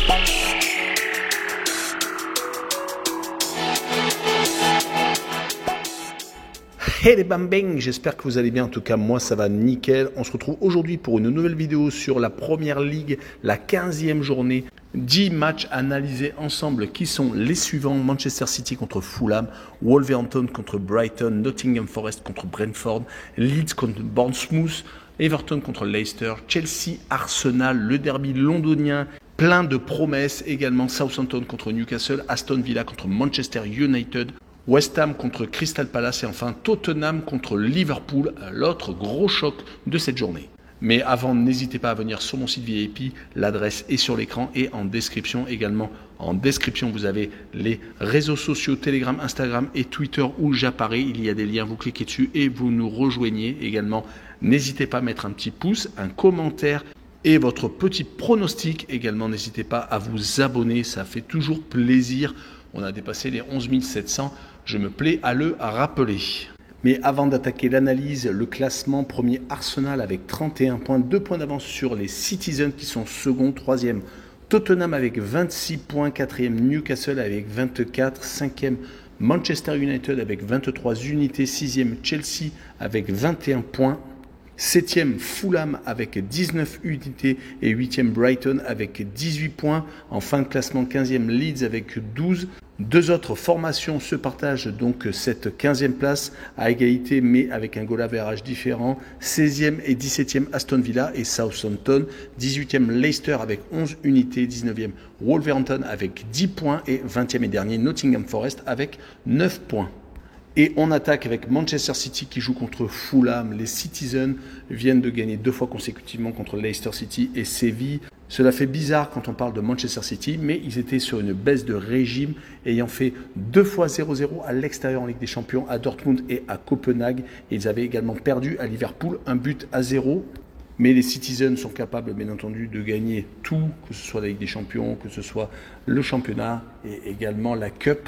Hey les bambins, j'espère que vous allez bien, en tout cas moi ça va nickel. On se retrouve aujourd'hui pour une nouvelle vidéo sur la Première Ligue, la 15e journée. 10 matchs analysés ensemble qui sont les suivants: Manchester City contre Fulham, Wolverhampton contre Brighton, Nottingham Forest contre Brentford, Leeds contre Bournemouth, Everton contre Leicester, Chelsea, Arsenal, le derby londonien. Plein de promesses également: Southampton contre Newcastle, Aston Villa contre Manchester United, West Ham contre Crystal Palace et enfin Tottenham contre Liverpool, l'autre gros choc de cette journée. Mais avant, n'hésitez pas à venir sur mon site VIP, l'adresse est sur l'écran et en description également. En description, vous avez les réseaux sociaux Telegram, Instagram et Twitter où j'apparais. Il y a des liens, vous cliquez dessus et vous nous rejoignez également. N'hésitez pas à mettre un petit pouce, un commentaire et votre petit pronostic également. N'hésitez pas à vous abonner, ça fait toujours plaisir. On a dépassé les 11 700, je me plais à le rappeler. Mais avant d'attaquer l'analyse, le classement: premier Arsenal avec 31 points, 2 points d'avance sur les Citizens qui sont second, troisième Tottenham avec 26 points, quatrième Newcastle avec 24, cinquième Manchester United avec 23 unités, sixième Chelsea avec 21 points. 7e Fulham avec 19 unités et 8e Brighton avec 18 points. En fin de classement, 15e Leeds avec 12. Deux autres formations se partagent donc cette 15e place à égalité mais avec un goal average différent. 16e et 17e Aston Villa et Southampton. 18e Leicester avec 11 unités. 19e Wolverhampton avec 10 points et 20e et dernier Nottingham Forest avec 9 points. Et on attaque avec Manchester City qui joue contre Fulham. Les Citizens viennent de gagner 2 fois consécutivement contre Leicester City et Séville. Cela fait bizarre quand on parle de Manchester City, mais ils étaient sur une baisse de régime, ayant fait 2 fois 0-0 à l'extérieur en Ligue des Champions, à Dortmund et à Copenhague. Et ils avaient également perdu à Liverpool 1-0. Mais les Citizens sont capables, bien entendu, de gagner tout, que ce soit la Ligue des Champions, que ce soit le championnat et également la Cup.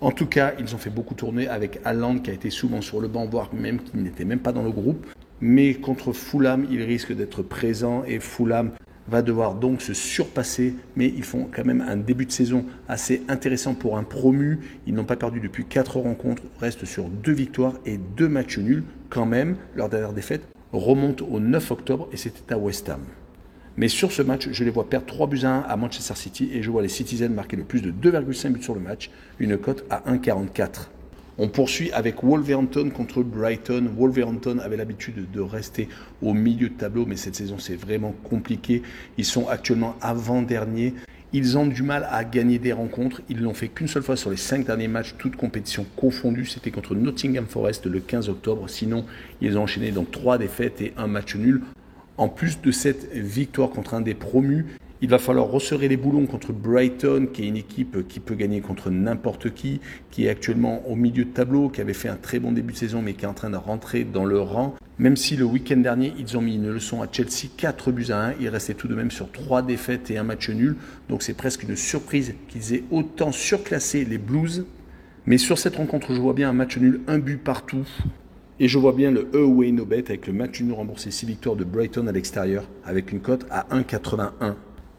En tout cas, ils ont fait beaucoup tourner avec Haaland qui a été souvent sur le banc, voire même qui n'était même pas dans le groupe. Mais contre Fulham, il risque d'être présent et Fulham va devoir donc se surpasser. Mais ils font quand même un début de saison assez intéressant pour un promu. Ils n'ont pas perdu depuis 4 rencontres, restent sur 2 victoires et 2 matchs nuls. Quand même, leur dernière défaite remonte au 9 octobre et c'était à West Ham. Mais sur ce match, je les vois perdre 3-1 à Manchester City et je vois les Citizens marquer le plus de 2,5 buts sur le match, une cote à 1,44. On poursuit avec Wolverhampton contre Brighton. Wolverhampton avait l'habitude de rester au milieu de tableau, mais cette saison c'est vraiment compliqué. Ils sont actuellement avant-derniers. Ils ont du mal à gagner des rencontres. Ils l'ont fait qu'une seule fois sur les 5 derniers matchs, toutes compétitions confondues. C'était contre Nottingham Forest le 15 octobre. Sinon, ils ont enchaîné donc 3 défaites et 1 match nul. En plus de cette victoire contre un des promus, il va falloir resserrer les boulons contre Brighton, qui est une équipe qui peut gagner contre n'importe qui est actuellement au milieu de tableau, qui avait fait un très bon début de saison, mais qui est en train de rentrer dans le rang. Même si le week-end dernier, ils ont mis une leçon à Chelsea, 4-1. Ils restaient tout de même sur 3 défaites et 1 match nul. Donc c'est presque une surprise qu'ils aient autant surclassé les Blues. Mais sur cette rencontre, je vois bien un match nul, 1 but partout. Et je vois bien le away no bet avec le match nul remboursé 6 victoires de Brighton à l'extérieur avec une cote à 1,81.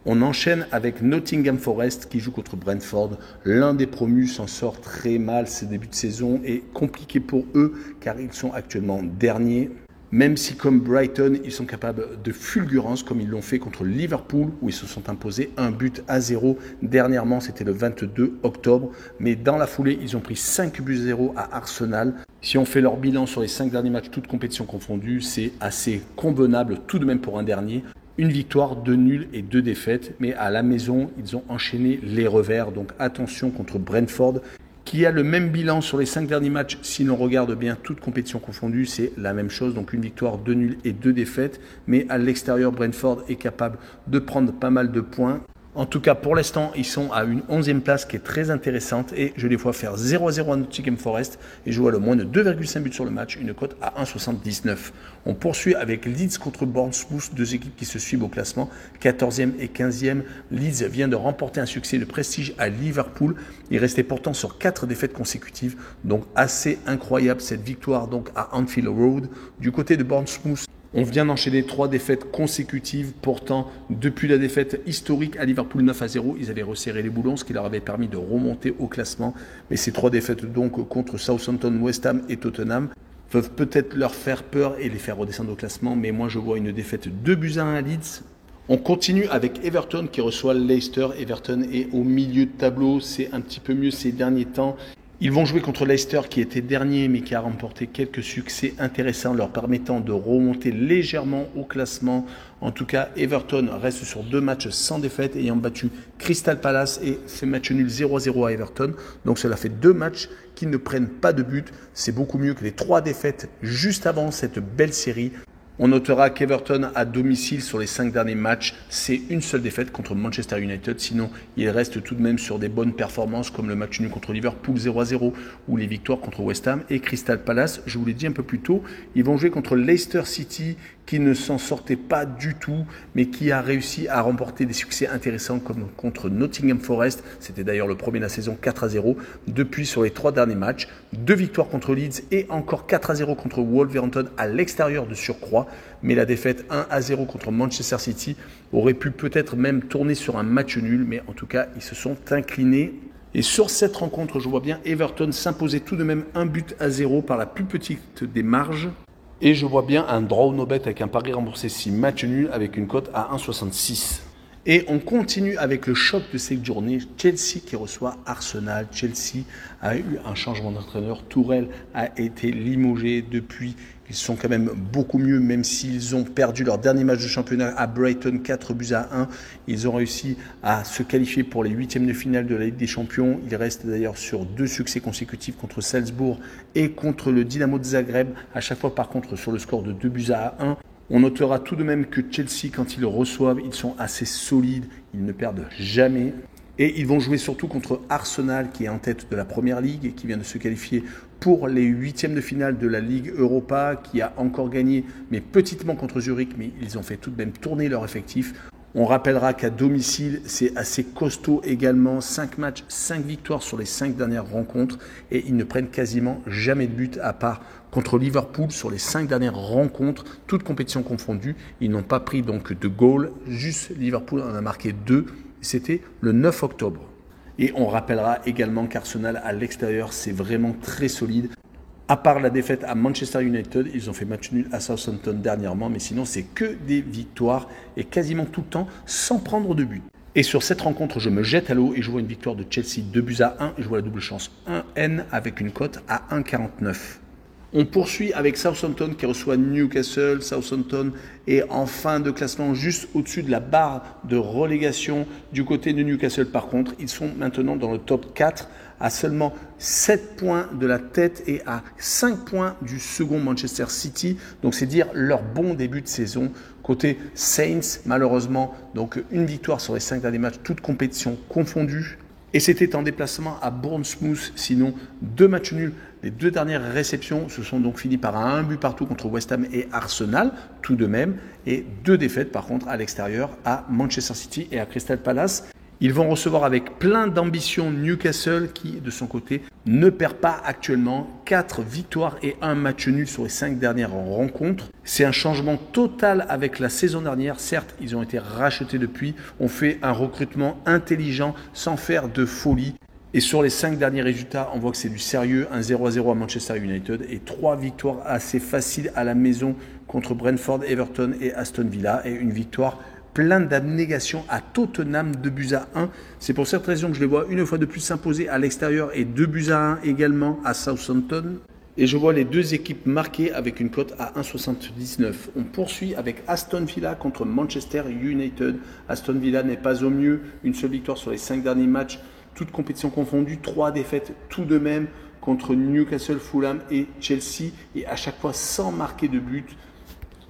On enchaîne avec Nottingham Forest qui joue contre Brentford. L'un des promus s'en sort très mal. Ce début de saison est compliqué pour eux car ils sont actuellement derniers. Même si comme Brighton, ils sont capables de fulgurance comme ils l'ont fait contre Liverpool où ils se sont imposés 1-0. Dernièrement, c'était le 22 octobre. Mais dans la foulée, ils ont pris 5-0 à Arsenal. Si on fait leur bilan sur les 5 derniers matchs, toutes compétitions confondues, c'est assez convenable tout de même pour un dernier. Une victoire, 2 nuls et 2 défaites. Mais à la maison, ils ont enchaîné les revers. Donc attention contre Brentford, qui a le même bilan sur les 5 derniers matchs. Si l'on regarde bien, toutes compétitions confondues, c'est la même chose. Donc une victoire, 2 nuls et 2 défaites. Mais à l'extérieur, Brentford est capable de prendre pas mal de points. En tout cas, pour l'instant, ils sont à une 11e place qui est très intéressante et je les vois faire 0-0 à Nottingham Forest et je vois le moins de 2,5 buts sur le match, une cote à 1,79. On poursuit avec Leeds contre Bournemouth, 2 équipes qui se suivent au classement, 14e et 15e. Leeds vient de remporter un succès de prestige à Liverpool. Il restait pourtant sur 4 défaites consécutives, donc assez incroyable cette victoire donc à Anfield Road. Du côté de Bournemouth, On vient d'enchaîner 3 défaites consécutives. Pourtant, depuis la défaite historique à Liverpool 9-0, ils avaient resserré les boulons, ce qui leur avait permis de remonter au classement. Mais ces 3 défaites donc contre Southampton, West Ham et Tottenham peuvent peut-être leur faire peur et les faire redescendre au classement. Mais moi, je vois une défaite 2-1 à Leeds. On continue avec Everton qui reçoit Leicester. Everton est au milieu de tableau, c'est un petit peu mieux ces derniers temps. Ils vont jouer contre Leicester qui était dernier mais qui a remporté quelques succès intéressants leur permettant de remonter légèrement au classement. En tout cas, Everton reste sur 2 matchs sans défaite ayant battu Crystal Palace et fait match nul 0-0 à Everton. Donc cela fait 2 matchs qui ne prennent pas de but. C'est beaucoup mieux que les 3 défaites juste avant cette belle série. On notera qu'Everton à domicile sur les 5 derniers matchs, c'est une seule défaite contre Manchester United. Sinon, il reste tout de même sur des bonnes performances comme le match nul contre Liverpool 0-0 ou les victoires contre West Ham et Crystal Palace. Je vous l'ai dit un peu plus tôt, ils vont jouer contre Leicester City qui ne s'en sortait pas du tout, mais qui a réussi à remporter des succès intéressants comme contre Nottingham Forest. C'était d'ailleurs le premier de la saison 4-0. Depuis, sur les 3 derniers matchs, 2 victoires contre Leeds et encore 4-0 contre Wolverhampton à l'extérieur de surcroît. Mais la défaite 1-0 contre Manchester City aurait pu peut-être même tourner sur un match nul, mais en tout cas, ils se sont inclinés. Et sur cette rencontre, je vois bien Everton s'imposer tout de même 1-0 par la plus petite des marges. Et je vois bien un draw no bet avec un pari remboursé 6 match nul avec une cote à 1,66. Et on continue avec le choc de cette journée. Chelsea qui reçoit Arsenal. Chelsea a eu un changement d'entraîneur. Tourelle a été limogé depuis. Ils sont quand même beaucoup mieux, même s'ils ont perdu leur dernier match de championnat à Brighton 4-1. Ils ont réussi à se qualifier pour les 8e de finale de la Ligue des Champions. Ils restent d'ailleurs sur 2 succès consécutifs contre Salzbourg et contre le Dynamo de Zagreb. À chaque fois, par contre, sur le score de 2-1. On notera tout de même que Chelsea, quand ils le reçoivent, ils sont assez solides. Ils ne perdent jamais. Et ils vont jouer surtout contre Arsenal qui est en tête de la Première Ligue et qui vient de se qualifier pour les 8e de finale de la Ligue Europa, qui a encore gagné, mais petitement contre Zurich, mais ils ont fait tout de même tourner leur effectif. On rappellera qu'à domicile, c'est assez costaud également. 5 matchs, 5 victoires sur les 5 dernières rencontres et ils ne prennent quasiment jamais de but à part contre Liverpool sur les 5 dernières rencontres, toutes compétitions confondues. Ils n'ont pas pris donc de goal, juste Liverpool en a marqué 2. C'était le 9 octobre. Et on rappellera également qu'Arsenal à l'extérieur, c'est vraiment très solide. À part la défaite à Manchester United, ils ont fait match nul à Southampton dernièrement, mais sinon c'est que des victoires et quasiment tout le temps sans prendre de but. Et sur cette rencontre, je me jette à l'eau et je vois une victoire de Chelsea 2-1 et je vois la double chance 1N avec une cote à 1,49. On poursuit avec Southampton qui reçoit Newcastle. Southampton est en fin de classement juste au-dessus de la barre de relégation du côté de Newcastle. Par contre, ils sont maintenant dans le top 4 à seulement 7 points de la tête et à 5 points du second Manchester City. Donc c'est dire leur bon début de saison. Côté Saints, malheureusement, donc une victoire sur les 5 derniers matchs, toutes compétitions confondues. Et c'était en déplacement à Bournemouth, sinon 2 matchs nuls. Les 2 dernières réceptions se sont donc finies par un but partout contre West Ham et Arsenal, tout de même. Et 2 défaites par contre à l'extérieur à Manchester City et à Crystal Palace. Ils vont recevoir avec plein d'ambition Newcastle qui, de son côté, ne perd pas actuellement. 4 victoires et 1 match nul sur les 5 dernières rencontres. C'est un changement total avec la saison dernière. Certes, ils ont été rachetés depuis. On fait un recrutement intelligent sans faire de folie. Et sur les 5 derniers résultats, on voit que c'est du sérieux. Un 0-0 à Manchester United et 3 victoires assez faciles à la maison contre Brentford, Everton et Aston Villa. Et une victoire plein d'abnégation à Tottenham 2-1. C'est pour cette raison que je les vois une fois de plus s'imposer à l'extérieur et 2-1 également à Southampton. Et je vois les 2 équipes marquées avec une cote à 1,79. On poursuit avec Aston Villa contre Manchester United. Aston Villa n'est pas au mieux. Une seule victoire sur les 5 derniers matchs, toutes compétitions confondues. 3 défaites tout de même contre Newcastle, Fulham et Chelsea. Et à chaque fois sans marquer de but.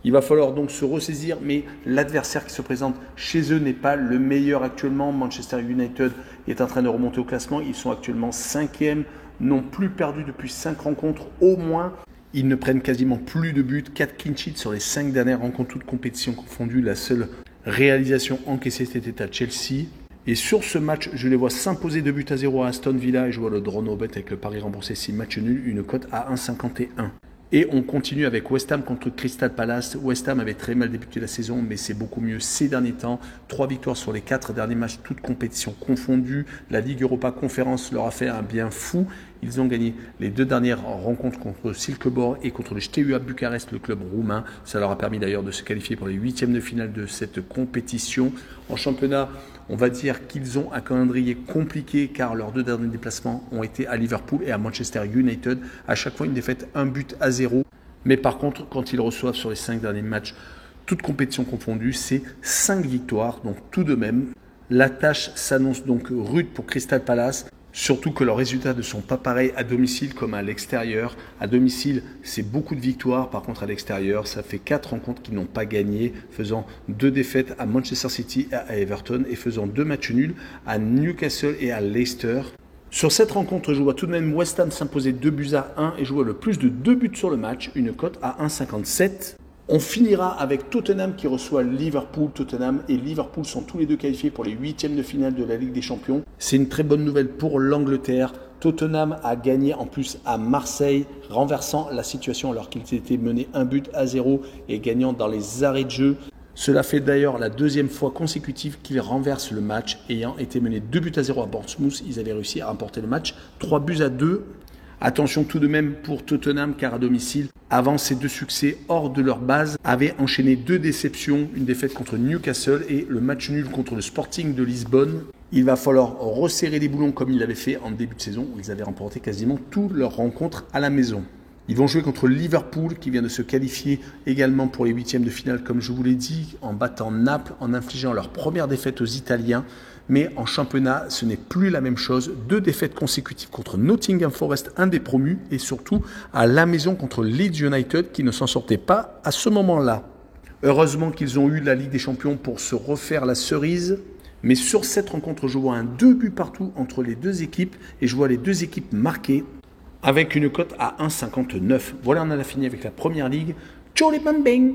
Il va falloir donc se ressaisir, mais l'adversaire qui se présente chez eux n'est pas le meilleur actuellement. Manchester United est en train de remonter au classement. Ils sont actuellement 5e, n'ont plus perdu depuis 5 rencontres au moins. Ils ne prennent quasiment plus de buts. 4 clean sheets sur les 5 dernières rencontres, toutes compétitions confondues. La seule réalisation encaissée, c'était à Chelsea. Et sur ce match, je les vois s'imposer 2-0 à Aston Villa et je vois le draw no bet avec le pari remboursé 6 matchs nuls, une cote à 1,51. Et on continue avec West Ham contre Crystal Palace. West Ham avait très mal débuté la saison, mais c'est beaucoup mieux ces derniers temps. 3 victoires sur les 4 derniers matchs, toutes compétitions confondues. La Ligue Europa Conference leur a fait un bien fou. Ils ont gagné les 2 dernières rencontres contre Silkeborg et contre le Steaua Bucarest, le club roumain. Ça leur a permis d'ailleurs de se qualifier pour les 8e de finale de cette compétition. En championnat, on va dire qu'ils ont un calendrier compliqué car leurs 2 derniers déplacements ont été à Liverpool et à Manchester United. À chaque fois, une défaite, 1-0. Mais par contre, quand ils reçoivent sur les 5 derniers matchs, toutes compétitions confondues, c'est 5 victoires. Donc tout de même, la tâche s'annonce donc rude pour Crystal Palace. Surtout que leurs résultats ne sont pas pareils à domicile comme à l'extérieur. À domicile, c'est beaucoup de victoires. Par contre, à l'extérieur, ça fait 4 rencontres qu'ils n'ont pas gagné, faisant 2 défaites à Manchester City et à Everton et faisant 2 matchs nuls à Newcastle et à Leicester. Sur cette rencontre, je vois tout de même West Ham s'imposer 2-1 et je vois le plus de 2 buts sur le match, une cote à 1,57. On finira avec Tottenham qui reçoit Liverpool. Tottenham et Liverpool sont tous les deux qualifiés pour les 8e de finale de la Ligue des Champions. C'est une très bonne nouvelle pour l'Angleterre. Tottenham a gagné en plus à Marseille, renversant la situation alors qu'ils étaient menés 1-0 et gagnant dans les arrêts de jeu. Cela fait d'ailleurs la 2e fois consécutive qu'ils renversent le match, ayant été menés 2-0 à Portsmouth. Ils avaient réussi à remporter le match 3-2. Attention tout de même pour Tottenham car à domicile, avant ces 2 succès hors de leur base, avaient enchaîné 2 déceptions, une défaite contre Newcastle et le match nul contre le Sporting de Lisbonne. Il va falloir resserrer les boulons comme ils l'avaient fait en début de saison où ils avaient remporté quasiment toutes leurs rencontres à la maison. Ils vont jouer contre Liverpool qui vient de se qualifier également pour les 8e de finale comme je vous l'ai dit, en battant Naples, en infligeant leur première défaite aux Italiens. Mais en championnat, ce n'est plus la même chose. 2 défaites consécutives contre Nottingham Forest, un des promus, et surtout à la maison contre Leeds United qui ne s'en sortait pas à ce moment-là. Heureusement qu'ils ont eu la Ligue des Champions pour se refaire la cerise. Mais sur cette rencontre, je vois un 2 buts partout entre les 2 équipes et je vois les 2 équipes marquées avec une cote à 1,59. Voilà, on en a fini avec la première ligue. Ciao les bambins!